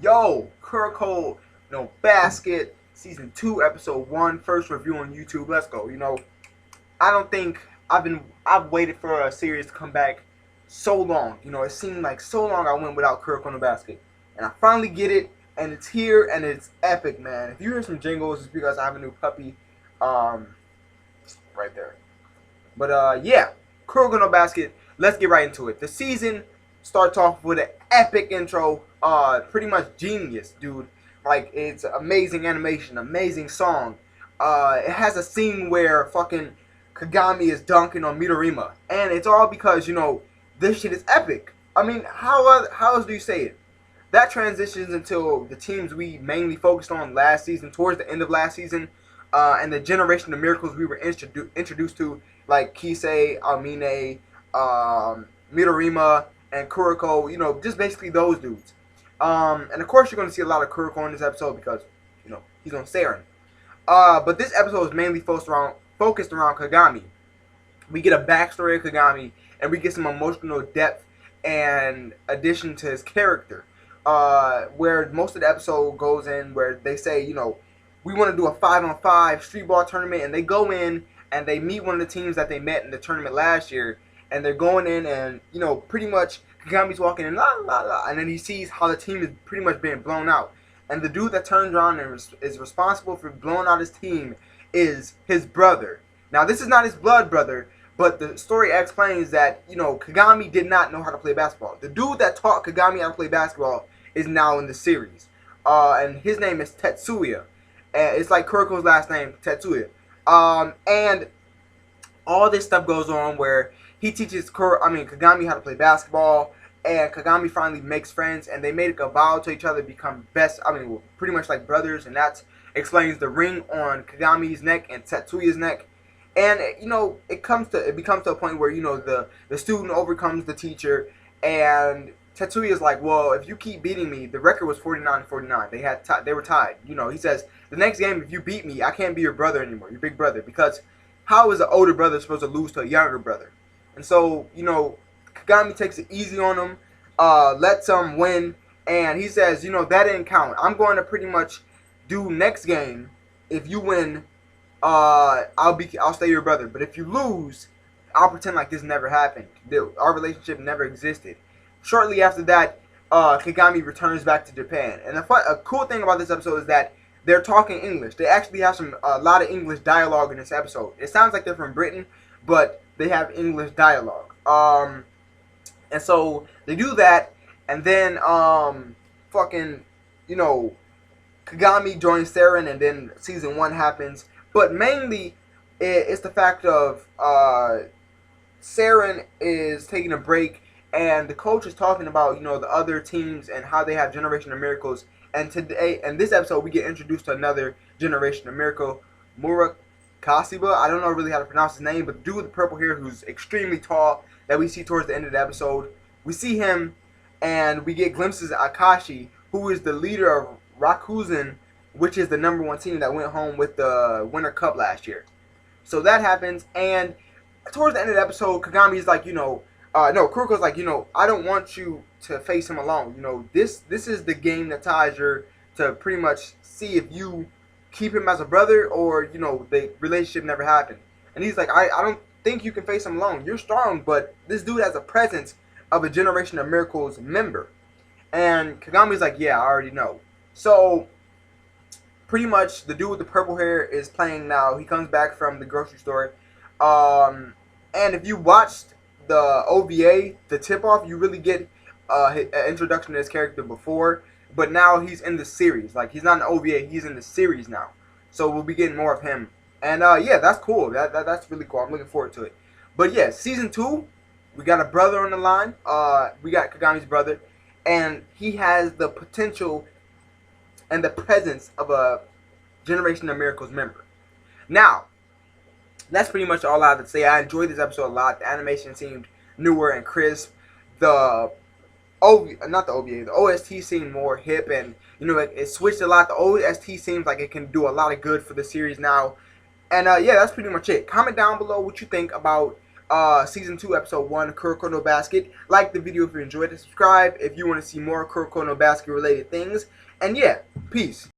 Yo, Kuroko, Basket, Season 2, Episode 1, first review on YouTube. Let's go. I don't think I've waited for a series to come back so long. It seemed like so long I went without Kuroko no Basket. And I finally get it, and it's here, and it's epic, man. If you hear some jingles, it's because I have a new puppy, right there. But, yeah, Kuroko no Basket, let's get right into it. The season starts off with an epic intro, pretty much genius, dude. Like, it's amazing animation, amazing song. It has a scene where fucking Kagami is dunking on Midorima, and it's all because, this shit is epic. I mean, how else do you say it? That transitions into the teams we mainly focused on last season, towards the end of last season, and the generation of miracles we were introduced to, like Kisei, Amine, Midorima, and Kuroko, just basically those dudes. And of course you're going to see a lot of Kuroko in this episode because, he's on Saren. But this episode is mainly focused around Kagami. We get a backstory of Kagami, and we get some emotional depth and addition to his character. Where most of the episode goes in where they say, we want to do a 5-on-5 street ball tournament, and they go in and they meet one of the teams that they met in the tournament last year, and they're going in and, pretty much Kagami's walking in, la la la, and then he sees how the team is pretty much being blown out. And the dude that turns around and is responsible for blowing out his team is his brother. Now, this is not his blood brother, but the story explains that, Kagami did not know how to play basketball. The dude that taught Kagami how to play basketball is now in the series. And his name is Tetsuya. And it's like Kuroko's last name, Tetsuya. And all this stuff goes on where he teaches Kagami how to play basketball, and Kagami finally makes friends, and they make a vow to each other to become pretty much like brothers, and that explains the ring on Kagami's neck and Tetsuya's neck. And it becomes to a point where the student overcomes the teacher, and Tetsuya's like, well, if you keep beating me, the record was 49-49. They were tied. He says, the next game, if you beat me, I can't be your brother anymore, your big brother, because how is an older brother supposed to lose to a younger brother? And so, Kagami takes it easy on him, lets him win, and he says, that didn't count. I'm going to pretty much do next game. If you win, I'll stay your brother. But if you lose, I'll pretend like this never happened. Our relationship never existed. Shortly after that, Kagami returns back to Japan. And a cool thing about this episode is that they're talking English. They actually have a lot of English dialogue in this episode. It sounds like they're from Britain, but they have English dialogue. And so they do that, and then Kagami joins Saren, and then season 1 happens. But mainly, it's the fact of Saren is taking a break, and the coach is talking about the other teams and how they have Generation of Miracles. And today, in this episode, we get introduced to another Generation of Miracle, Murasakibara. I don't know really how to pronounce his name, but the dude with the purple hair who's extremely tall that we see towards the end of the episode. We see him, and we get glimpses of Akashi, who is the leader of Rakuzan, which is the #1 team that went home with the Winter Cup last year. So that happens, and towards the end of the episode, Kagami's like, Kuroko's like, I don't want you to face him alone. This is the game that ties you to pretty much see if you keep him as a brother or, the relationship never happened. And he's like, I don't think you can face him alone. You're strong, but this dude has a presence of a Generation of Miracles member. And Kagami's like, yeah, I already know. So, pretty much, the dude with the purple hair is playing now. He comes back from the grocery store. And if you watched the OVA, the tip-off, you really get an introduction to his character before. But now he's in the series. Like, he's not an OVA, he's in the series now. So we'll be getting more of him. And, yeah, that's cool. That's really cool. I'm looking forward to it. But, yeah, Season 2, we got a brother on the line. We got Kagami's brother. And he has the potential and the presence of a Generation of Miracles member. Now, that's pretty much all I have to say. I enjoyed this episode a lot. The animation seemed newer and crisp. The OST seemed more hip, and it switched a lot. The OST seems like it can do a lot of good for the series now. And yeah, that's pretty much it. Comment down below what you think about Season 2, Episode 1, Kuroko no Basket. Like the video if you enjoyed it. Subscribe if you want to see more Kuroko no Basket related things. And yeah, peace.